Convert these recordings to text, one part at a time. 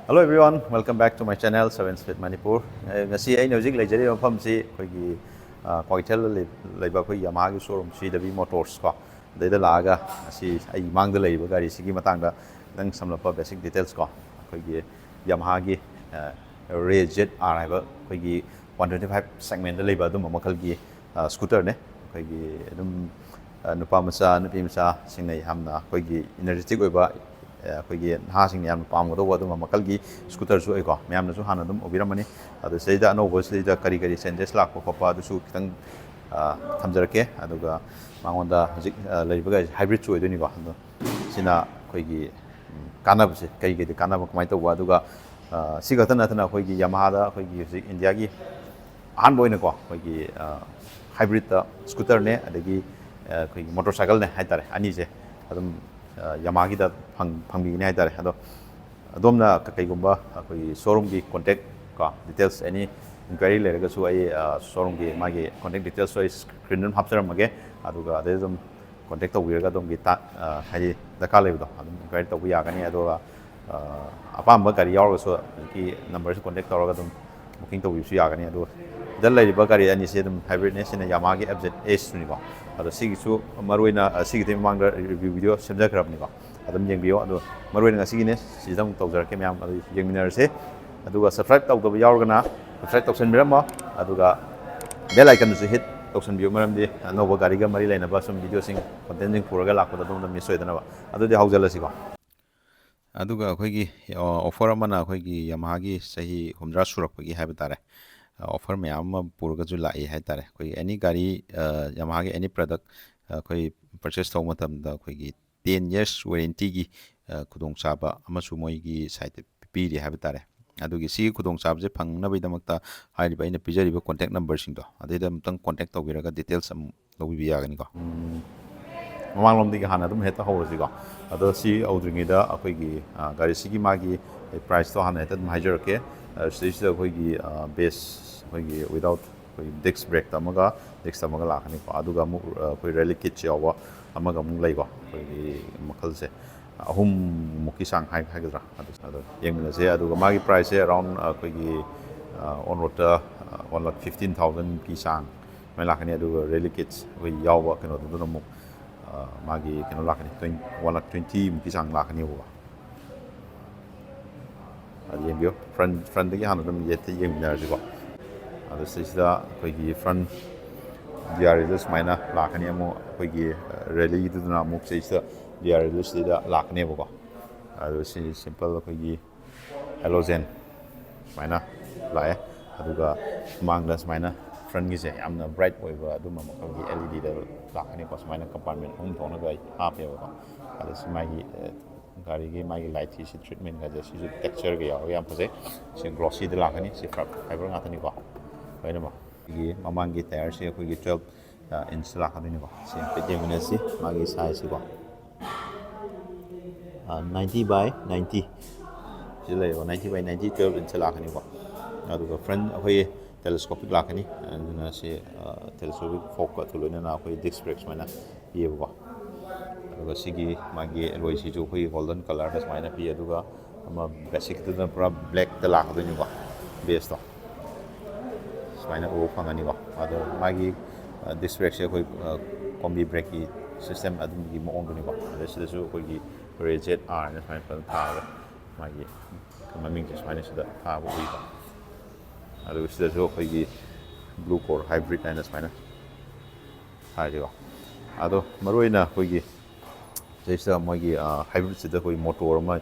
Hello everyone, welcome back to my channel 7 Speed Manipur. Ngasi ai music leijari mafam si khoi Koitel leiba khoi Yamaha gi showroom CW Motors ko deida laga asi ai mangda leiba gari sigi matangda nang samlapa basic details ko khoi gi Yamaha gi RayZR haiba khoi gi 125 segment da leiba dum makal gi scooter ne khoi gi dum nupa macha nupi macha singai hamna khoi gi energetic oiba ꯑꯩꯈꯣꯏꯒꯤ ꯅꯍꯥꯁꯤꯡꯅ ꯌꯥꯝꯅ ꯄꯥꯝꯒꯗꯧꯕ ꯑꯗꯨꯝꯕ ꯃꯈꯜꯒꯤ ꯁ꯭ꯀꯨꯇꯔꯁꯨ ꯑꯣꯏꯀꯣ ꯃꯌꯥꯝꯅꯁꯨ ꯍꯥꯟꯅ ꯑꯗꯨꯝ ꯎꯕꯤꯔꯝꯃꯅꯤ ꯑꯗꯣ ꯁꯤꯗꯩꯗ ꯑꯅꯧꯕꯁꯤꯗꯩꯗ ꯀꯔꯤ ꯆꯦꯟꯖꯦꯁ ꯂꯥꯛꯄ ꯈꯣꯠꯄ ꯑꯗꯨꯁꯨ ꯈꯤꯇꯪ ꯊꯝꯖꯔꯛꯀꯦ ꯑꯗꯨꯒ ꯃꯉꯣꯟꯗ ꯍꯧꯖꯤꯛ ꯂꯩꯔꯤꯕꯒꯩꯁꯦ ꯍꯥꯏꯕ꯭ꯔꯤꯗꯁꯨ ꯑꯣꯏꯗꯣꯏꯅꯤꯀꯣ ꯑꯗꯣ ꯁꯤꯅ ꯑꯩꯈꯣꯏꯒꯤ ꯀꯥꯟꯅꯕꯁꯦ ꯀꯩ ꯀꯥꯟꯅꯕ ꯀꯃꯥꯏꯅ ꯇꯧꯕ ꯑꯗꯨꯒ ꯁꯤ ꯈꯛꯇ ꯅꯠꯇꯅ ꯑꯩꯈꯣꯏꯒꯤ ꯌꯥꯃꯥꯍꯥꯗ ꯑꯩꯈꯣꯏꯒꯤ ꯍꯧꯖꯤꯛ ꯏꯟꯗꯤꯌꯥꯒꯤ ꯑꯍꯥꯟꯕ ꯑꯣꯏꯅꯀꯣ ꯑꯩꯈꯣꯏꯒꯤ ꯍꯥꯏꯕ꯭ꯔꯤꯗꯇ ꯁ꯭ꯀꯨꯇꯔꯅꯦ ꯑꯗꯒꯤ ꯑꯩꯈꯣꯏꯒꯤ ꯃꯣꯇꯣꯔ ꯁꯥꯏꯀꯜꯅꯦ ꯍꯥꯏꯇꯥꯔꯦ ꯑꯅꯤꯁꯦ ꯑꯗꯨꯝ ꯌꯥꯃꯥꯒꯤꯗ ꯐꯪꯕꯤꯒꯅꯤ ꯍꯥꯏꯇꯥꯔꯦ ꯑꯗꯣ ꯑꯗꯣꯝꯅ ꯀꯩꯒꯨꯝꯕ ꯑꯩꯈꯣꯏꯒꯤ ꯁꯣꯔꯨꯝꯒꯤ ꯀꯣꯟꯇꯦꯛ ꯀꯣ ꯗꯤꯇꯦꯜꯁ ꯑꯦꯅꯤ ꯏꯟꯀ꯭ꯋꯥꯏꯔꯤ ꯂꯩꯔꯒꯁꯨ ꯑꯩ ꯁꯣꯔꯨꯝꯒꯤ ꯃꯥꯒꯤ ꯀꯣꯟꯇꯦꯛ ꯗꯤꯇꯦꯜꯁꯁꯨ ꯑꯩ ꯁ꯭ꯀ꯭ꯔꯤꯟꯗ ꯑꯗꯨꯝ ꯍꯥꯞꯆꯔꯝꯃꯒꯦ ꯑꯗꯨꯒ ꯑꯗꯩ ꯑꯗꯨꯝ ꯀꯣꯟꯇꯦꯛ ꯇꯧꯕꯤꯔꯒ ꯑꯗꯣꯝꯒꯤ ꯍꯥꯏꯗꯤ ꯗꯔꯀꯥꯔ ꯂꯩꯕꯗꯣ ꯑꯗꯨꯝ ꯏꯟꯀ꯭ꯋꯥꯏꯔꯤ ꯇꯧꯕ ꯌꯥꯒꯅꯤ ꯑꯗꯨꯒ ꯑꯄꯥꯝꯕ ꯒꯥꯔꯤ ꯌꯥꯎꯔꯒꯁꯨ ꯍꯧꯖꯤꯛꯀꯤ ꯅꯝꯕꯔꯁꯤ ꯀꯣꯟꯇꯦꯛ ꯇꯧꯔꯒ ꯑꯗꯨꯝ ꯕꯨꯀꯤꯡ ꯇꯧꯕꯤꯕꯁꯨ ꯌꯥꯒꯅꯤ ꯑꯗꯨꯒ ꯁꯤꯗ ꯂꯩꯔꯤꯕ ꯒꯥꯔꯤ ꯑꯅꯤꯁꯦ ꯑꯗꯨꯝ ꯍꯥꯏꯕ꯭ꯔꯤꯗꯅꯦ ꯁꯤꯅ ꯌꯥꯃꯥꯒꯤ FZ Ace-ꯅꯤꯀꯣ ꯑꯗꯣ ꯁꯤꯒꯤꯁꯨ ꯃꯔꯨꯑꯣꯏꯅ ꯁꯤꯒꯤꯗꯤ ꯃꯃꯥꯡꯗ ꯔꯤꯚꯤꯌꯨ ꯚꯤꯗꯤꯑꯣ ꯁꯦꯝꯖꯈ꯭ꯔꯕꯅꯤꯀꯣ ꯑꯗꯨꯝ ꯌꯦꯡꯕꯤꯌꯣ ꯑꯗꯣ ꯃꯔꯨꯑꯣꯏꯅ ꯉꯁꯤꯒꯤꯅꯦ ꯁꯤꯗ ꯑꯃꯨꯛ ꯇꯧꯖꯔꯛꯀꯦ ꯃꯌꯥꯝ ꯑꯗꯨ ꯌꯦꯡꯃꯤꯟꯅꯔꯁꯦ ꯑꯗꯨꯒ ꯁꯕꯁꯀ꯭ꯔꯥꯏꯕ ꯇꯧꯗꯕ ꯌꯥꯎꯔꯒꯅ ꯁꯕꯁꯀ꯭ꯔꯥꯏꯕ ꯇꯧꯁꯟꯕꯤꯔꯝꯃꯣ ꯑꯗꯨꯒ ꯕꯦꯜ ꯑꯥꯏꯀꯟꯗꯨꯁꯨ ꯍꯤꯠ ꯇꯧꯁꯟꯕꯤꯌꯨ ꯃꯔꯝꯗꯤ ꯑꯅꯧꯕ ꯒꯥꯔꯤꯒ ꯃꯔꯤ ꯂꯩꯅꯕ ꯁꯨꯝ ꯚꯤꯗꯤꯑꯣꯁꯤꯡ ꯀꯣꯟꯇꯦꯟꯁꯤꯡ ꯄꯨꯔꯒ ꯂꯥꯛꯄꯗ ꯑꯗꯣꯝꯗ ꯃꯤꯁ ꯑꯣꯏꯗꯅꯕ ꯑꯗꯨꯗꯤ ꯍꯧꯖꯜꯂꯁꯤꯀꯣ ꯑꯗꯨꯒ ꯑꯩꯈꯣꯏꯒꯤ ꯑꯣꯐꯔ ꯑꯃꯅ ꯑꯩꯈꯣꯏꯒꯤ ꯌꯥꯃꯥꯍꯥꯒꯤ ꯆꯍꯤ 60 ꯁꯨꯔꯛꯄꯒꯤ ꯍꯥꯏꯕ ꯇꯥꯔꯦ ꯑꯣꯐꯔ ꯃꯌꯥꯝ ꯑꯃ ꯄꯨꯔꯒꯁꯨ ꯂꯥꯛꯏ ꯍꯥꯏꯇꯥꯔꯦ ꯑꯩꯈꯣꯏꯒꯤ ꯑꯦꯅꯤ ꯒꯥꯔꯤ ꯌꯥꯃꯥꯍꯥꯒꯤ ꯑꯦꯅꯤ ꯄ꯭ꯔꯗꯛ ꯑꯩꯈꯣꯏ ꯄꯔꯆꯦꯁ ꯇꯧꯕ ꯃꯇꯝꯗ ꯑꯩꯈꯣꯏꯒꯤ 10 years ꯋꯥꯔꯦꯟꯇꯤꯒꯤ ꯈꯨꯗꯣꯡꯆꯥꯕ ꯑꯃꯁꯨ ꯃꯣꯏꯒꯤ ꯁꯥꯏꯠꯇ ꯄꯤꯔꯤ ꯍꯥꯏꯕ ꯇꯥꯔꯦ ꯑꯗꯨꯒꯤ ꯁꯤꯒꯤ ꯈꯨꯗꯣꯡꯆꯥꯕꯁꯦ ꯐꯪꯅꯕꯒꯤꯗꯃꯛꯇ ꯍꯥꯏꯔꯤꯕ ꯑꯩꯅ ꯄꯤꯖꯔꯤꯕ ꯀꯣꯟꯇꯦꯛ ꯅꯝꯕꯔꯁꯤꯡꯗꯣ ꯑꯗꯩꯗ ꯑꯃꯨꯛꯇꯪ ꯀꯣꯟꯇꯦꯛ ꯇꯧꯕꯤꯔꯒ ꯗꯤꯇꯦꯜꯁ ꯑꯃꯨꯛ ꯂꯧꯕꯤꯕ ꯌꯥꯒꯅꯤꯀꯣ ꯃꯃꯥꯡꯂꯣꯝꯗꯒꯤ ꯍꯥꯟꯅ ꯑꯗꯨꯝ ꯍꯦꯛꯇ ꯍꯧꯔꯁꯤꯀꯣ ꯑꯗꯣ ꯁꯤ ꯍꯧꯗ꯭ꯔꯤꯉꯩꯗ ꯑꯩꯈꯣꯏꯒꯤ ꯒꯥꯔꯤꯁꯤꯒꯤ ꯃꯥꯒꯤ ꯄ꯭ꯔꯥꯏꯁꯇꯣ ꯍꯥꯟꯅ ꯍꯦꯛꯇ ꯑꯗꯨꯝ ꯍꯥꯏꯖꯔꯛꯀꯦ ꯁꯤꯗꯩꯁꯤꯗ ꯑꯩꯈꯣꯏꯒꯤ ꯕꯦꯁ ꯑꯩꯈꯣꯏꯒꯤ ꯋꯤꯗꯥꯎꯠ ꯑꯩꯈꯣꯏꯒꯤ ꯗꯤꯛꯁ ꯕ꯭ꯔꯦꯛꯇ ꯑꯃꯒ ꯂꯥꯛꯀꯅꯤꯀꯣ ꯑꯗꯨꯒ ꯑꯃꯨꯛ ꯑꯩꯈꯣꯏ ꯔꯦꯂꯤ ꯀꯤꯠꯁ ꯌꯥꯎꯕ ꯑꯃꯒ ꯑꯃꯨꯛ ꯂꯩꯀꯣ ꯑꯩꯈꯣꯏꯒꯤ ꯃꯈꯜꯁꯦ ꯑꯍꯨꯝꯃꯨꯛꯀꯤ ꯆꯥꯡ ꯍꯥꯏꯒꯗ꯭ꯔꯥ ꯑꯗꯣ ꯌꯦꯡꯃꯤꯟꯅꯁꯦ ꯑꯗꯨꯒ ꯃꯥꯒꯤ ꯄ꯭ꯔꯥꯏꯁꯁꯦ ꯑꯦꯔꯥꯎꯟ ꯑꯩꯈꯣꯏꯒꯤ ꯑꯣꯟ ꯔꯣꯗꯇ 1,15,000ꯒꯤ ꯆꯥꯡ ꯁꯨꯃꯥꯏꯅ ꯂꯥꯛꯀꯅꯤ ꯑꯗꯨꯒ ꯔꯦꯂꯤ ꯀꯤꯠꯁ ꯑꯩꯈꯣꯏ ꯌꯥꯎꯕ ꯀꯩꯅꯣꯗꯨꯗꯅ ꯑꯃꯨꯛ ꯃꯥꯒꯤ ꯀꯩꯅꯣ ꯂꯥꯛꯀꯅꯤ 1,20,000ꯃꯨꯛꯀꯤ ꯆꯥꯡ ꯂꯥꯛꯀꯅꯦꯕꯀꯣ ꯑꯗꯨ ꯌꯦꯡꯕꯤꯌꯨ ꯐ꯭ꯔꯟꯗꯒꯤ ꯍꯥꯟꯅ ꯑꯗꯨꯝ ꯌꯦꯡꯃꯤꯟꯅꯔꯁꯤꯀꯣ ꯑꯗꯣ ꯁꯤꯁꯤꯗ ꯑꯩꯈꯣꯏꯒꯤ ꯐ꯭ꯔꯟ DRLꯗ ꯁꯨꯃꯥꯏꯅ ꯂꯥꯛꯀꯅꯤ ꯑꯃꯨꯛ ꯑꯩꯈꯣꯏꯒꯤ ꯔꯦꯂꯤꯗꯨꯗꯅ ꯑꯃꯨꯛ ꯁꯤꯁꯤꯗ DRL ꯁꯤꯗ ꯂꯥꯛꯀꯅꯦꯕꯀꯣ ꯑꯗꯣ ꯁꯤ ꯁꯤꯝꯄꯜ ꯑꯩꯈꯣꯏꯒꯤ ꯍꯦꯂꯣꯖꯦꯟ ꯁꯨꯃꯥꯏꯅ ꯂꯥꯛꯑꯦ ꯑꯗꯨꯒ ꯃꯃꯥꯡꯗ ꯁꯨꯃꯥꯏꯅ ꯐ꯭ꯔꯟꯒꯤꯁꯦ ꯌꯥꯝꯅ ꯕ꯭ꯔꯥꯏꯠ ꯑꯣꯏꯕ ꯑꯗꯨꯝꯕ ꯃꯈꯜꯒꯤ LED ꯂꯥꯛꯀꯅꯤꯀꯣ ꯁꯨꯃꯥꯏꯅ ꯀꯝꯄꯥꯔꯠꯃꯦꯟ 3 ꯊꯣꯛꯅꯒ ꯑꯩ ꯍꯥꯞꯄꯦꯕꯀꯣ ꯑꯗꯣ ꯁꯤ ꯃꯥꯒꯤ ꯒꯥꯔꯤꯒꯤ ꯃꯥꯒꯤ ꯂꯥꯏꯠꯀꯤ ꯁꯤ ꯇ꯭ꯔꯤꯠꯃꯦꯟꯒꯁꯦ ꯁꯤꯁꯨ ꯇꯦꯛꯆꯔꯒ ꯌꯥꯎꯔꯒ ꯌꯥꯝ ꯐꯖꯩ ꯁꯤ ꯒ꯭ꯂꯣꯁꯤꯗ ꯂꯥꯛꯀꯅꯤ ꯁꯤ ꯐꯥꯏꯕꯔ ꯉꯥꯛꯇꯅꯤꯀꯣ ꯂꯣꯏꯅꯃꯛ ꯑꯩꯈꯣꯏꯒꯤ ꯃꯃꯥꯡꯒꯤ ꯇꯥꯌꯔꯁꯤ ꯑꯩꯈꯣꯏꯒꯤ 12 inch ꯂꯥꯛꯀꯗꯣꯏꯅꯤꯀꯣ ꯁꯤ ꯍꯥꯏꯐꯦꯠ ꯌꯦꯡꯃꯤꯟꯅꯁꯤ ꯃꯥꯒꯤ ꯁꯥꯏꯖꯁꯤꯀꯣ 90/90 ꯁꯤꯗ ꯂꯩꯔꯤꯕ 90/90 12 inch ꯂꯥꯛꯀꯅꯤꯀꯣ ꯑꯗꯨꯒ ꯐ꯭ꯔꯟ ꯑꯩꯈꯣꯏ ꯇꯦꯂꯦꯁꯀꯣꯄꯤꯛ ꯂꯥꯛꯀꯅꯤ ꯑꯗꯨꯅ ꯁꯤ ꯇꯦꯂꯦꯁꯀꯣꯄꯤꯛ ꯐꯣꯛꯀ ꯂꯣꯏꯅꯅ ꯑꯩꯈꯣꯏ ꯗꯤꯁꯛ ꯕ꯭ꯔꯦꯛ ꯁꯨꯃꯥꯏꯅ ꯄꯤꯌꯦꯕꯀꯣ ꯑꯗꯨꯒ ꯁꯤꯒꯤ ꯃꯥꯒꯤ ꯑꯦꯂꯣꯏꯁꯤꯁꯨ ꯑꯩꯈꯣꯏꯒꯤ ꯒꯣꯜꯗꯟ ꯀꯂꯔꯗ ꯁꯨꯃꯥꯏꯅ ꯄꯤ ꯑꯗꯨꯒ ꯑꯃ ꯕꯦꯁꯤꯛꯇꯨꯗꯅ ꯄꯨꯔꯥ ꯕ꯭ꯂꯦꯛꯇ ꯂꯥꯛꯀꯗꯣꯏꯅꯤꯀꯣ ꯕꯦꯁꯇꯣ ꯁꯨꯃꯥꯏꯅ ꯎꯕ ꯐꯪꯒꯅꯤꯀꯣ ꯑꯗꯣ ꯃꯥꯒꯤ ꯗꯤꯁꯛ ꯕ꯭ꯔꯦꯛꯁꯦ ꯑꯩꯈꯣꯏ ꯀꯣꯝꯕꯤ ꯕ꯭ꯔꯦꯛꯀꯤ ꯁꯤꯁꯇꯦꯝ ꯑꯗꯨꯒꯤ ꯃꯑꯣꯡꯗꯨꯅꯤꯀꯣ ꯑꯗꯩ ꯁꯤꯗꯁꯨ ꯑꯩꯈꯣꯏꯒꯤ RayZR ꯁꯨꯃꯥꯏꯅ ꯐꯖꯅ ꯊꯥꯔꯒ ꯃꯥꯒꯤ ꯃꯃꯤꯡꯁꯦ ꯁꯨꯃꯥꯏꯅ ꯁꯤꯗ ꯊꯥꯕ ꯎꯏꯀꯣ ꯑꯗꯨꯒ ꯁꯤꯗꯁꯨ ꯑꯩꯈꯣꯏꯒꯤ ꯕ꯭ꯂꯨ ꯀꯣꯔ ꯍꯥꯏꯕ꯭ꯔꯤꯠ ꯍꯥꯏꯅ ꯁꯨꯃꯥꯏꯅ ꯊꯥꯔꯤꯀꯣ ꯑꯗꯣ ꯃꯔꯨꯑꯣꯏꯅ ꯑꯩꯈꯣꯏꯒꯤ ꯁꯤꯗꯩꯁꯤꯗ ꯃꯣꯏꯒꯤ ꯍꯥꯏꯕ꯭ꯔꯤꯠꯁꯤꯗ ꯑꯩꯈꯣꯏ ꯃꯣꯇꯣꯔ ꯑꯃ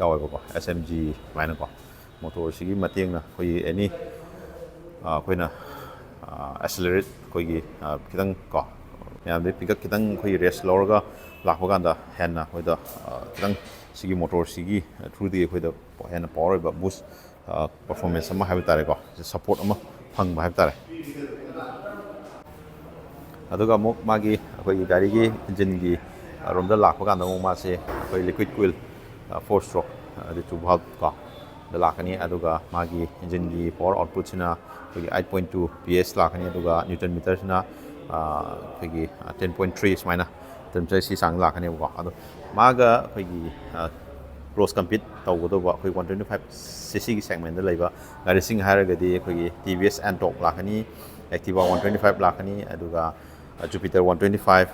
ꯌꯥꯎꯋꯦꯕꯀꯣ SMG ꯁꯨꯃꯥꯏꯅꯀꯣ ꯃꯣꯇꯣꯔꯁꯤꯒꯤ ꯃꯇꯦꯡꯅ ꯑꯩꯈꯣꯏꯒꯤ ꯑꯦꯅꯤ ꯑꯩꯈꯣꯏꯅ ꯑꯦꯁꯂꯔꯦꯠ ꯑꯩꯈꯣꯏꯒꯤ ꯈꯤꯇꯪ ꯀꯣ ꯃꯌꯥꯝꯗꯩ ꯄꯤꯀꯞ ꯈꯤꯇꯪ ꯑꯩꯈꯣꯏꯒꯤ ꯔꯦꯁ ꯂꯧꯔꯒ ꯂꯥꯛꯄ ꯀꯥꯟꯗ ꯍꯦꯟꯅ ꯑꯩꯈꯣꯏꯗ ꯈꯤꯇꯪ ꯁꯤꯒꯤ ꯃꯣꯇꯣꯔꯁꯤꯒꯤ ꯊ꯭ꯔꯨꯗꯒꯤ ꯑꯩꯈꯣꯏꯗ ꯍꯦꯟꯅ ꯄꯋꯥꯔ ꯑꯣꯏꯕ ꯕꯨꯁ ꯄꯔꯐꯣꯔꯃꯦꯟꯁ ꯑꯃ ꯍꯥꯏꯕ ꯇꯥꯔꯦꯀꯣ ꯁꯞꯄꯣꯔꯠ ꯑꯃ ꯐꯪꯕ ꯍꯥꯏꯕ ꯇꯥꯔꯦ ꯑꯗꯨꯒ ꯑꯃꯨꯛ ꯃꯥꯒꯤ ꯑꯩꯈꯣꯏꯒꯤ ꯒꯥꯔꯤꯒꯤ ꯏꯟꯖꯤꯟꯒꯤ ꯔꯣꯝꯗ ꯂꯥꯛꯄ ꯀꯥꯟꯗ ꯑꯃꯨꯛ ꯃꯥꯁꯦ ꯑꯩꯈꯣꯏ ꯂꯤꯀ꯭ꯋꯤꯠ ꯀꯨꯏꯜ 4 stroke ꯑꯗꯩ 2 valve ꯀꯣ ꯗ ꯂꯥꯛꯀꯅꯤ ꯑꯗꯨꯒ ꯃꯥꯒꯤ ꯏꯟꯖꯤꯟꯒꯤ ꯄꯋꯥꯔ ꯑꯥꯎꯠꯄꯨꯠꯁꯤꯅ ꯑꯩꯈꯣꯏꯒꯤ 8.2 PS ꯂꯥꯛꯀꯅꯤ ꯑꯗꯨꯒ ꯅ꯭ꯌꯨꯇꯟ ꯃꯤꯇꯔꯁꯤꯅ ꯑꯩꯈꯣꯏꯒꯤ 10.3 ꯁꯨꯃꯥꯏꯅ ꯁꯤ ꯆꯥꯡ ꯂꯥꯛꯀꯅꯦꯕꯀꯣ ꯑꯗꯣ ꯃꯥꯒ ꯑꯩꯈꯣꯏꯒꯤ ꯀ꯭ꯂꯣꯁ ꯀꯝꯄꯤꯠ ꯇꯧꯒꯗꯧꯕ ꯑꯩꯈꯣꯏ 125cc ꯁꯦꯒꯃꯦꯟꯗ ꯂꯩꯕ ꯒꯥꯔꯤꯁꯤꯡ ꯍꯥꯏꯔꯒꯗꯤ ꯑꯩꯈꯣꯏꯒꯤ TVS Antok ꯂꯥꯛꯀꯅꯤ, Activa 125 ꯂꯥꯛꯀꯅꯤ, ꯑꯗꯨꯒ Jupiter 125,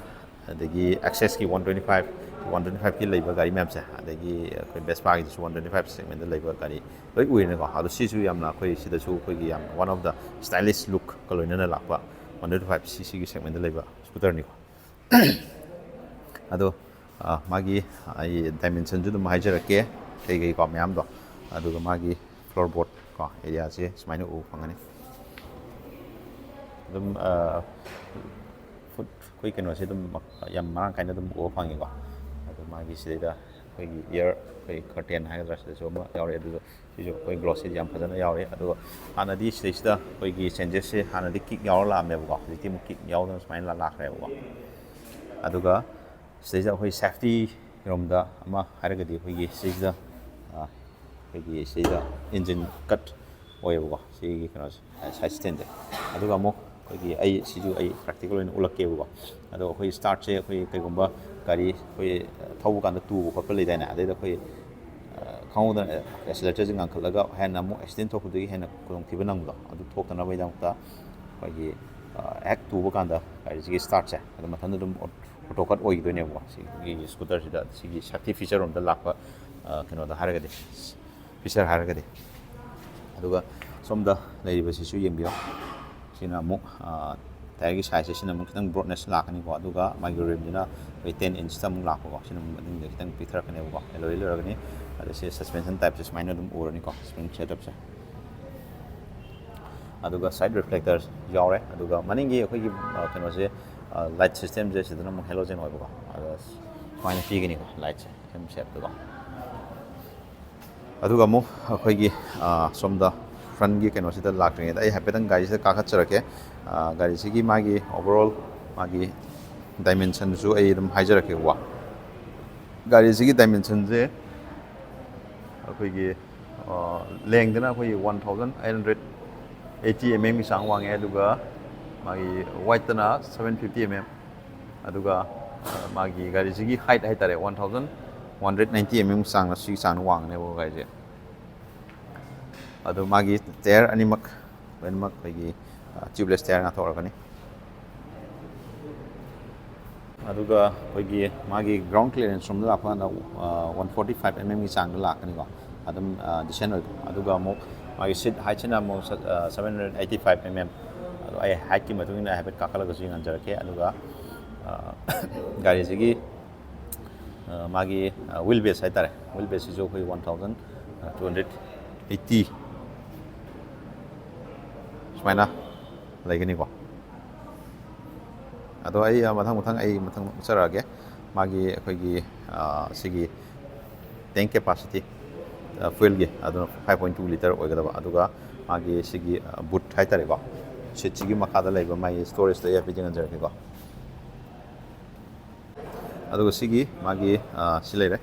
ꯑꯗꯒꯤ Accessꯀꯤ 125, 125ꯀꯤ ꯂꯩꯕ ꯒꯥꯔꯤ ꯃꯌꯥꯝꯁꯦ, ꯑꯗꯒꯤ ꯑꯩꯈꯣꯏ ꯕꯦꯁꯄꯥꯒꯤꯁꯨ 125 ꯁꯦꯒꯃꯦꯟꯗ ꯂꯩꯕ ꯒꯥꯔꯤ ꯂꯣꯏ ꯎꯏꯔꯦꯀꯣ. ꯑꯗꯣ ꯁꯤꯁꯨ ꯌꯥꯝꯅ ꯑꯩꯈꯣꯏ ꯁꯤꯗꯁꯨ ꯑꯩꯈꯣꯏꯒꯤ ꯌꯥꯝ ꯋꯥꯟ ꯑꯣꯐ ꯗ ꯁ꯭ꯇꯥꯏꯂꯤꯁ ꯂꯨꯛꯀ ꯂꯣꯏꯅꯅ ꯂꯥꯛꯄ 125cc ꯁꯦꯒꯃꯦꯟꯗ ꯂꯩꯕ ꯁ꯭ꯀꯨꯇꯔꯅꯤꯀꯣ. ꯑꯗꯣ ꯃꯥꯒꯤ ꯑꯩ ꯗꯥꯏꯃꯦꯟꯁꯟꯁꯨ ꯑꯗꯨꯝ ꯍꯥꯏꯖꯔꯛꯀꯦ ꯀꯩꯀꯣ ꯃꯌꯥꯝꯗꯣ. ꯑꯗꯨꯒ ꯃꯥꯒꯤ ꯐ꯭ꯂꯣꯔ ꯕꯣꯔꯗ ꯀꯣ ꯑꯦꯔꯤꯌꯥꯁꯦ ꯁꯨꯃꯥꯏꯅ ꯎꯕ ꯐꯪꯒꯅꯤ. ꯑꯗꯨꯝ ꯐꯨꯠ ꯑꯩꯈꯣꯏ ꯀꯩꯅꯣꯁꯦ ꯑꯗꯨꯝ ꯌꯥꯝ ꯃꯔꯥꯡ ꯀꯥꯏꯅ ꯑꯗꯨꯝ ꯎꯕ ꯐꯪꯉꯤꯀꯣ. ꯑꯗꯣ ꯃꯥꯒꯤ ꯁꯤꯗꯩꯗ ꯑꯩꯈꯣꯏꯒꯤ ꯏꯌꯔ ꯑꯩꯈꯣꯏ ꯀꯔꯇꯦꯟ ꯍꯥꯏꯒꯗ꯭ꯔꯥ ꯁꯤꯗꯁꯨ ꯑꯃ ꯌꯥꯎꯔꯦ. ꯑꯗꯨꯒ ꯁꯤꯁꯨ ꯑꯩꯈꯣꯏ ꯒ꯭ꯂꯣꯁꯁꯤꯗꯤ ꯌꯥꯝ ꯐꯖꯅ ꯌꯥꯎꯔꯦ. ꯑꯗꯨꯒ ꯍꯥꯟꯅꯗꯤ ꯁꯤꯗꯩꯁꯤꯗ ꯑꯩꯈꯣꯏꯒꯤ ꯆꯦꯟꯖꯦꯁꯁꯦ ꯍꯥꯟꯅꯗꯤ ꯀꯤꯛ ꯌꯥꯎꯔ ꯂꯥꯛꯑꯝꯃꯦꯕꯀꯣ. ꯍꯧꯖꯤꯛꯇꯤ ꯑꯃꯨꯛ ꯀꯤꯛ ꯌꯥꯎꯗꯅ ꯁꯨꯃꯥꯏꯅ ꯂꯥꯛꯈ꯭ꯔꯦꯕꯀꯣ. ꯑꯗꯨꯒ ꯁꯤꯗꯩꯁꯤꯗ ꯑꯩꯈꯣꯏ ꯁꯦꯐꯇꯤꯔꯣꯝꯗ ꯑꯃ ꯍꯥꯏꯔꯒꯗꯤ ꯑꯩꯈꯣꯏꯒꯤ ꯁꯤꯁꯤꯗ ꯑꯩꯈꯣꯏꯒꯤ ꯁꯤꯗ ꯏꯟꯖꯤꯟ ꯀꯠ ꯑꯣꯏꯌꯦꯕꯀꯣ ꯁꯤꯒꯤ ꯀꯩꯅꯣꯁꯦ ꯁꯥꯏꯠ ꯁ꯭ꯇꯦꯟꯁꯦ. ꯑꯗꯨꯒ ꯑꯃꯨꯛ ꯑꯩꯈꯣꯏꯒꯤ ꯁꯤꯁꯨ ꯑꯩ ꯄ꯭ꯔꯥꯛꯇꯤꯀꯦꯜ ꯑꯣꯏꯅ ꯎꯠꯂꯛꯀꯦꯕꯀꯣ. ꯑꯗꯣ ꯑꯩꯈꯣꯏ ꯁ꯭ꯇꯥꯔꯠꯁꯦ ꯑꯩꯈꯣꯏ ꯀꯩꯒꯨꯝꯕ ꯒꯥꯔꯤ ꯑꯩꯈꯣꯏ ꯊꯧꯕ ꯀꯥꯟꯗ ꯇꯨꯕ ꯈꯣꯠꯄ ꯂꯩꯗꯥꯏꯅꯦ. ꯑꯗꯩꯗ ꯑꯩꯈꯣꯏ ꯈꯪꯍꯧꯗꯅ ꯑꯦꯛꯁꯤꯂꯦꯇꯔꯁꯦ ꯉꯟꯈꯠꯂꯒ ꯍꯦꯟꯅ ꯑꯃꯨꯛ ꯑꯦꯛꯁꯤꯗꯦꯟ ꯊꯣꯛꯄꯗꯒꯤ ꯍꯦꯟꯅ ꯈꯨꯗꯣꯡꯊꯤꯕ ꯅꯪꯕꯗꯣ ꯑꯗꯨ ꯊꯣꯛꯇꯅꯕꯒꯤꯗꯃꯛꯇ ꯑꯩꯈꯣꯏꯒꯤ ꯍꯦꯛ ꯇꯨꯕ ꯀꯥꯟꯗ ꯒꯥꯔꯤꯁꯤꯒꯤ ꯁ꯭ꯇꯥꯔꯠꯁꯦ ꯑꯗꯨ ꯃꯊꯟꯇ ꯑꯗꯨꯝ ꯑꯣꯇꯣ ꯀꯠ ꯑꯣꯏꯈꯤꯗꯣꯏꯅꯦꯕꯀꯣ. ꯁꯤꯒꯤ ꯁ꯭ꯀꯨꯇꯔꯁꯤꯗ ꯁꯤꯒꯤ ꯁꯦꯐꯇꯤ ꯐꯤꯆꯔꯔꯣꯝꯗ ꯂꯥꯛꯄ ꯀꯩꯅꯣꯗ ꯍꯥꯏꯔꯒꯗꯤ ꯐꯤꯆꯔ ꯍꯥꯏꯔꯒꯗꯤ. ꯑꯗꯨꯒ ꯁꯣꯝꯗ ꯂꯩꯔꯤꯕꯁꯤꯁꯨ ꯌꯦꯡꯕꯤꯌꯣ. ꯁꯤꯅ ꯑꯃꯨꯛ ꯇꯥꯌꯔꯒꯤ ꯁꯥꯏꯖꯁꯦ ꯁꯤꯅ ꯑꯃꯨꯛ ꯈꯤꯇꯪ ꯕ꯭ꯔꯣꯗꯅꯦꯁ ꯂꯥꯛꯀꯅꯤꯀꯣ. ꯑꯗꯨꯒ ꯃꯥꯒꯤ ꯔꯤꯝꯁꯤꯅ ꯑꯩꯈꯣꯏ 10 ꯏꯟꯆꯇ ꯑꯃꯨꯛ ꯂꯥꯛꯄꯀꯣ. ꯁꯤꯅ ꯃꯅꯤꯡꯗ ꯈꯤꯇꯪ ꯄꯤꯊꯔꯛꯀꯅꯦꯕꯀꯣ. ꯑꯦꯂꯣꯏ ꯂꯣꯏꯔꯒꯅꯤ. ꯑꯗ ꯁꯤ ꯁꯁꯄꯦꯟꯁꯟ ꯇꯥꯏꯞꯁꯦ ꯁꯨꯃꯥꯏꯅ ꯑꯗꯨꯝ ꯎꯔꯅꯤꯀꯣ ꯁ꯭ꯄ꯭ꯔꯤꯡ ꯁꯦꯠꯑꯞꯁꯦ. ꯑꯗꯨꯒ ꯁꯥꯏꯠ ꯔꯤꯐ꯭ꯂꯦꯛꯇꯔ ꯌꯥꯎꯔꯦ. ꯑꯗꯨꯒ ꯃꯅꯤꯡꯒꯤ ꯑꯩꯈꯣꯏꯒꯤ ꯀꯩꯅꯣꯁꯦ ꯂꯥꯏꯠ ꯁꯤꯁꯇꯦꯝꯁꯦ ꯁꯤꯗꯅ ꯑꯃꯨꯛ ꯍꯦꯂꯣꯖꯦꯟ ꯑꯣꯏꯕꯀꯣ. ꯑꯗ ꯁꯨꯃꯥꯏꯅ ꯄꯤꯒꯅꯤꯀꯣ ꯂꯥꯏꯠꯁꯦ ꯑꯦꯝ ꯁꯦꯞꯇꯀꯣ. ꯑꯗꯨꯒ ꯑꯃꯨꯛ ꯑꯩꯈꯣꯏꯒꯤ ꯁꯣꯝꯗ ꯐ꯭ꯔꯟꯒꯤ ꯀꯩꯅꯣꯁꯤꯗ ꯂꯥꯛꯇ꯭ꯔꯤꯉꯩꯗ ꯑꯩ ꯍꯥꯏꯐꯦꯠꯇꯪ ꯒꯥꯔꯤꯁꯤꯗ ꯀꯥꯈꯠꯆꯔꯛꯀꯦ. ꯒꯥꯔꯤꯁꯤꯒꯤ ꯃꯥꯒꯤ ꯑꯣꯚꯔꯑꯣꯜ ꯃꯥꯒꯤ ꯗꯥꯏꯃꯦꯟꯁꯟꯁꯨ ꯑꯩ ꯑꯗꯨꯝ ꯍꯥꯏꯖꯔꯛꯀꯦꯀꯣ. ꯒꯥꯔꯤꯁꯤꯒꯤ ꯗꯥꯏꯃꯦꯟꯁꯟꯁꯦ ꯑꯩꯈꯣꯏꯒꯤ ꯂꯦꯡꯗꯅ ꯑꯩꯈꯣꯏꯒꯤ 1880 mmꯒꯤ ꯆꯥꯡ ꯋꯥꯡꯉꯦ. ꯑꯗꯨꯒ ꯃꯥꯒꯤ ꯋꯥꯏꯠꯇꯅ 750 mm. ꯑꯗꯨꯒ ꯃꯥꯒꯤ ꯒꯥꯔꯤꯁꯤꯒꯤ ꯍꯥꯏꯠ ꯍꯥꯏꯇꯥꯔꯦ 1190 mm ꯆꯥꯡꯅ ꯁꯤꯒꯤ ꯆꯥꯡꯅ ꯋꯥꯡꯒꯅꯦꯕ ꯒꯥꯔꯤꯁꯦ. ꯑꯗꯣ ꯃꯥꯒꯤ ꯇꯥꯌꯔ ꯑꯅꯤꯃꯛ ꯂꯣꯏꯅꯃꯛ ꯑꯩꯈꯣꯏꯒꯤ ꯇ꯭ꯌꯨꯕꯂꯦꯁ ꯇꯥꯌꯔ ꯉꯥꯛꯇ ꯑꯣꯏꯔꯛꯀꯅꯤ. ꯑꯗꯨꯒ ꯑꯩꯈꯣꯏꯒꯤ ꯃꯥꯒꯤ ꯒ꯭ꯔꯥꯎꯟ ꯀ꯭ꯂꯤꯌꯔꯦꯟꯁ ꯔꯣꯝꯗ ꯂꯥꯛꯄ ꯀꯥꯟꯗ 145 mmꯒꯤ ꯆꯥꯡꯗ ꯂꯥꯛꯀꯅꯤꯀꯣ. ꯑꯗꯨꯝ ꯗꯤꯁꯦꯟ ꯑꯣꯏꯕ. ꯑꯗꯨꯒ ꯑꯃꯨꯛ ꯃꯥꯒꯤ ꯁꯤꯠ ꯍꯥꯏꯠꯁꯤꯅ ꯑꯃꯨꯛ 785 mm. ꯑꯗꯣ ꯑꯩ ꯍꯥꯏꯠꯀꯤ ꯃꯇꯨꯡ ꯏꯟꯅ ꯍꯥꯏꯐꯦꯠ ꯀꯥꯈꯠꯂꯒꯁꯨ ꯌꯦꯡꯍꯟꯖꯔꯛꯀꯦ. ꯑꯗꯨꯒ ꯒꯥꯔꯤꯁꯤꯒꯤ ꯃꯥꯒꯤ ꯋꯤꯜ ꯕꯦꯁ ꯍꯥꯏꯇꯥꯔꯦ. ꯋꯤꯜ ꯕꯦꯁꯁꯤꯁꯨ ꯑꯩꯈꯣꯏ 1280 ꯁꯨꯃꯥꯏꯅ ꯂꯩꯒꯅꯤꯀꯣ. ꯑꯗꯣ ꯑꯩ ꯃꯊꯪ ꯎꯠꯆꯔꯛꯑꯒꯦ. ꯃꯥꯒꯤ ꯑꯩꯈꯣꯏꯒꯤ ꯁꯤꯒꯤ ꯇꯦꯡ ꯀꯦꯄꯥꯁꯤꯇꯤ ꯐꯨꯌꯦꯜꯒꯤ ꯑꯗꯨꯅ 5.2 ꯂꯤꯇꯔ ꯑꯣꯏꯒꯗꯕ. ꯑꯗꯨꯒ ꯃꯥꯒꯤ ꯁꯤꯒꯤ ꯕꯨꯠ ꯍꯥꯏꯇꯥꯔꯦꯀꯣ. ꯁꯤꯠꯁꯤꯒꯤ ꯃꯈꯥꯗ ꯂꯩꯕ ꯃꯥꯒꯤ ꯁ꯭ꯇꯣꯔꯦꯖꯇꯣ ꯑꯩ ꯍꯥꯏꯐꯦꯠ ꯌꯦꯡꯍꯟꯖꯔꯛꯀꯦꯀꯣ. ꯑꯗꯨꯒ ꯁꯤꯒꯤ ꯃꯥꯒꯤ ꯁꯤ ꯂꯩꯔꯦ.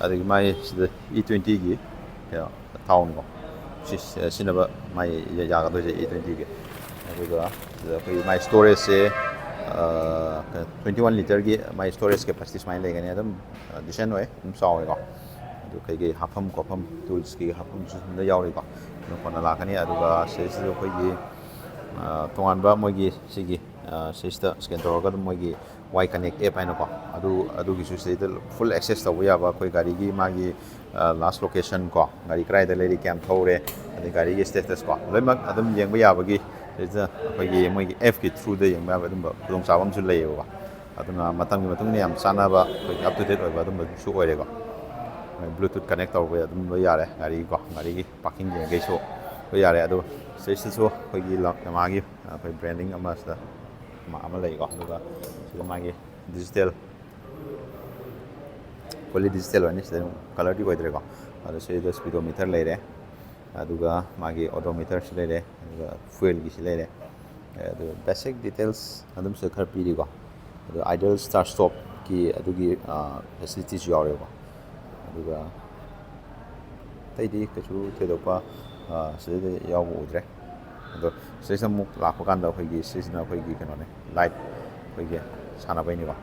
ꯑꯗꯒꯤ ꯃꯥꯒꯤ ꯁꯤꯗ E20ꯒꯤ ꯀꯩꯅꯣ ꯊꯥꯎꯅꯤꯀꯣ. ꯁꯤꯖꯤꯟꯅꯕ ꯃꯥꯏ ꯌꯥꯒꯗꯣꯏꯁꯦ E20ꯒꯤ. ꯑꯗꯨꯒ ꯁꯤꯗ ꯑꯩꯈꯣꯏꯒꯤ ꯃꯥꯏ ꯁ꯭ꯇꯣꯔꯦꯖꯁꯦ 21 ꯂꯤꯇꯔꯒꯤ ꯃꯥꯏ ꯁ꯭ꯇꯣꯔꯦꯖ ꯀꯦꯄꯥꯁꯤꯇꯤ ꯁꯨꯃꯥꯏꯅ ꯂꯩꯒꯅꯤ. ꯑꯗꯨꯝ ꯗꯤꯁꯦꯟ ꯑꯣꯏ, ꯑꯗꯨꯝ ꯆꯥꯎꯋꯦꯀꯣ. ꯑꯗꯨ ꯀꯩꯀꯩ ꯍꯥꯞꯐꯝ ꯈꯣꯠꯐꯝ ꯇꯨꯜꯁꯀꯤ ꯍꯥꯞꯐꯝꯁꯨ ꯁꯤꯗ ꯌꯥꯎꯔꯤꯀꯣ. ꯑꯗꯨ ꯀꯣꯟꯅ ꯂꯥꯛꯀꯅꯤ. ꯑꯗꯨꯒ ꯁꯤꯗꯩꯁꯤꯗ ꯑꯩꯈꯣꯏꯒꯤ ꯇꯣꯉꯥꯟꯕ ꯃꯣꯏꯒꯤ ꯁꯤꯒꯤ ꯁꯤꯁꯤꯗ ꯁ꯭ꯀꯦꯟ ꯇꯧꯔꯒ ꯑꯗꯨꯝ ꯃꯣꯏꯒꯤ ꯋꯥꯏ ꯀꯅꯦꯛ ꯑꯦꯞ ꯍꯥꯏꯅꯀꯣ. ꯑꯗꯨꯒꯤꯁꯨ ꯁꯤꯗꯩꯗ ꯐꯨꯜ ꯑꯦꯛꯁꯦꯁ ꯇꯧꯕ ꯌꯥꯕ ꯑꯩꯈꯣꯏ ꯒꯥꯔꯤꯒꯤ ꯃꯥꯒꯤ ꯂꯥꯁ ꯂꯣꯀꯦꯁꯟ ꯀꯣ, ꯒꯥꯔꯤ ꯀꯗꯥꯏꯗ ꯂꯩꯔꯤ, ꯀꯌꯥꯝ ꯊꯧꯔꯦ, ꯑꯗꯩ ꯒꯥꯔꯤꯒꯤ ꯁ꯭ꯇꯦꯇꯁ ꯀꯣ, ꯂꯣꯏꯅꯃꯛ ꯑꯗꯨꯝ ꯌꯦꯡꯕ ꯌꯥꯕꯒꯤ ꯁꯤꯗ ꯑꯩꯈꯣꯏꯒꯤ ꯃꯣꯏꯒꯤ ꯑꯦꯞꯀꯤ ꯊ꯭ꯔꯨꯗ ꯌꯦꯡꯕ ꯌꯥꯕ ꯑꯗꯨꯝꯕ ꯈꯨꯗꯣꯡꯆꯥꯕ ꯑꯃꯁꯨ ꯂꯩꯌꯦꯕꯀꯣ. ꯑꯗꯨꯅ ꯃꯇꯝꯒꯤ ꯃꯇꯨꯡ ꯏꯟꯅ ꯌꯥꯝ ꯆꯥꯟꯅꯕ ꯑꯩꯈꯣꯏꯒꯤ ꯑꯞ ꯇꯨ ꯗꯦꯠ ꯑꯣꯏꯕ ꯑꯗꯨꯝꯕꯁꯨ ꯑꯣꯏꯔꯦꯀꯣ. ꯕ꯭ꯂꯨꯇꯨꯠ ꯀꯅꯦꯛ ꯇꯧꯕ ꯑꯗꯨꯝ ꯂꯣꯏ ꯌꯥꯔꯦ ꯒꯥꯔꯤꯒꯤꯀꯣ. ꯒꯥꯔꯤꯒꯤ ꯄꯥꯔꯀꯤꯡ ꯌꯦꯡꯒꯦꯁꯨ ꯂꯣꯏ ꯌꯥꯔꯦ. ꯑꯗꯨ ꯁꯤꯗꯩꯁꯤꯗꯁꯨ ꯑꯩꯈꯣꯏꯒꯤ ꯌꯥꯃꯥꯍꯥꯒꯤ ꯑꯩꯈꯣই ꯕ꯭ꯔꯦꯟꯗꯤꯡ ꯑꯃ ꯁꯤꯗ ꯑꯃ ꯂꯩꯀꯣ. ꯑꯗꯨꯒ ꯁꯤꯗ ꯃꯥꯒꯤ ꯗꯤꯖꯤꯇꯦꯜ ꯐꯨꯜꯂꯤ ꯗꯤꯖꯤꯇꯦꯜ ꯑꯣꯏꯅꯤ. ꯁꯤꯗ ꯀꯂꯔꯗꯤ ꯑꯣꯏꯗ꯭ꯔꯦꯀꯣ. ꯑꯗꯣ ꯁꯤꯗ ꯁ꯭ꯄꯤꯗꯣꯃꯤꯇꯔ ꯂꯩꯔꯦ. ꯑꯗꯨꯒ ꯃꯥꯒꯤ ꯑꯣꯗꯣꯃꯤꯇꯔꯁꯤ ꯂꯩꯔꯦ. ꯑꯗꯨꯒ ꯐꯨꯌꯦꯜꯒꯤꯁꯤ ꯂꯩꯔꯦ. ꯑꯗꯨꯒ ꯕꯦꯁꯤꯛ ꯗꯤꯇꯦꯜꯁ ꯑꯗꯨꯝ ꯁꯤꯗ ꯈꯔ ꯄꯤꯔꯤꯀꯣ. ꯑꯗꯨꯒ ꯑꯥꯏꯗꯜ ꯁ꯭ꯇꯥꯔꯠ ꯁ꯭ꯇꯣꯞꯀꯤ ꯑꯗꯨꯒꯤ ꯐꯦꯁꯤꯂꯤꯇꯤꯁꯨ ꯌꯥꯎꯔꯦꯕꯀꯣ. ꯑꯗꯨꯒ ꯑꯇꯩꯗꯤ ꯀꯩꯁꯨ ꯊꯣꯏꯗꯣꯛꯄ ꯁꯤꯗꯩꯗ ꯌꯥꯎꯕ ꯎꯗ꯭ꯔꯦ. ꯑꯗꯣ ꯁꯤꯗꯩꯁꯤꯗ ꯑꯃꯨꯛ ꯂꯥꯛꯄ ꯀꯥꯟꯗ ꯑꯩꯈꯣꯏꯒꯤ ꯁꯤꯁꯤꯅ ꯑꯩꯈꯣꯏꯒꯤ ꯀꯩꯅꯣꯅꯦ, ꯂꯥꯏꯠ ꯑꯩꯈꯣꯏꯒꯤ ꯁꯥꯟꯅꯕꯩꯅꯤꯀꯣ.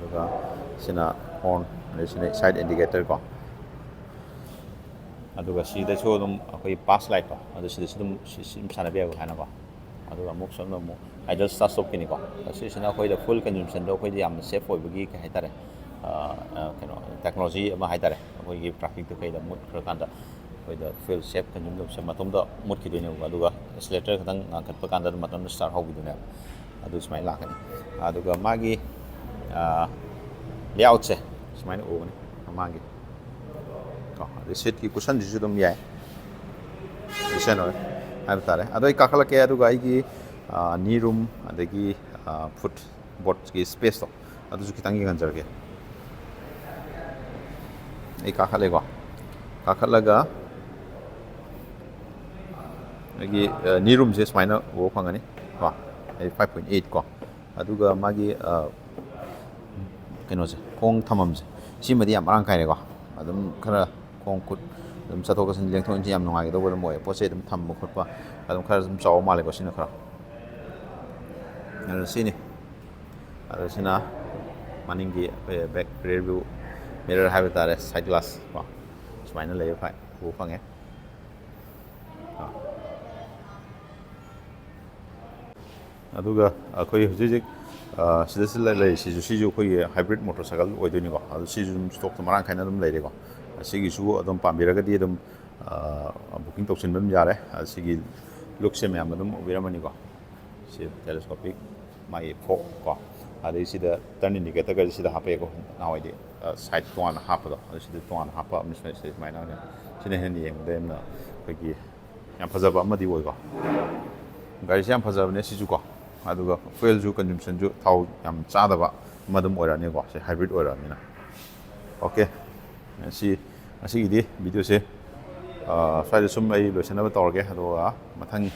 aduga sina horn sina side indicator ko aduga sida so dum akoi pass light ko adu sida dum sim sana be ko hana ko aduga muk som no mu idle start stop kini ko sina akoi da full consumption do akoi yam safe oi bagi ka haitare kano technology ma haitare akoi gi traffic to kai da mut khra kan da akoi da fuel safe consumption se matom da mut ki dine aduga accelerator kadang kat pa kan da matom start ho bidune adu smai la kan aduga magi layout se smai o ni magi seat ki cushion ji dum yai cushion oi hai tare adoi kakala ke adu gai gi knee room adagi foot board ki space to adu ju kitangi ganjar ke ei kakale go kakala ga agi knee room je smaina wo phangani ko ei 5.8 ko aduga magi keno je khong thamam je simadi yam rang kai ne ko adum khara khong kut dum sathok sin leng thong ji yam nungai do bo moi pose dum tham khot pa adum khara dum chaw male ko sin khara sini ada sina maningi back rear view mirror have tare side glass wa smaina le phai bu phange aduga akoi hujik sida lai siju khoi hybrid motorcycle oidoni ko adu siju stock marang khaina dum leire ko asigi su adum pambiraga di dum booking toksin dum yare asigi look se me amadum obiramani ko si telescopic mai fog ko adu sida turn indicator ga sida hape ko nawaidi side to one half do sida to one half am se mai na sine hen yeng dem na khoi yam phajaba amadi oi ko gari yam phajaba ne siju ko aduga fuel ju consumption ju thau yam chadaba madum oirani ko se hybrid oirani na okay asi gidi video se sai sum ai loisana ba torge aduga mathang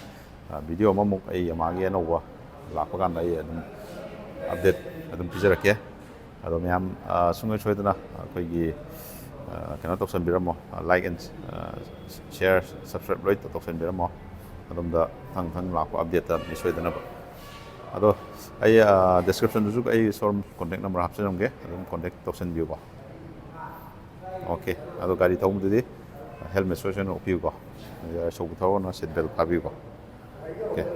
video mamuk ai amage no lakpa kan ai adum update adum pizarake ado myam sungai choidana koi gi kana toksan biramo like and share subscribe loi toksan biramo adum da thang lakpa update ta misoidana ado ai description du ai sorm contact number hapsen ge adum contact toksan view ko okay ado gari thong du di helmet solution opio ko so thau na seat belt pabi ko okay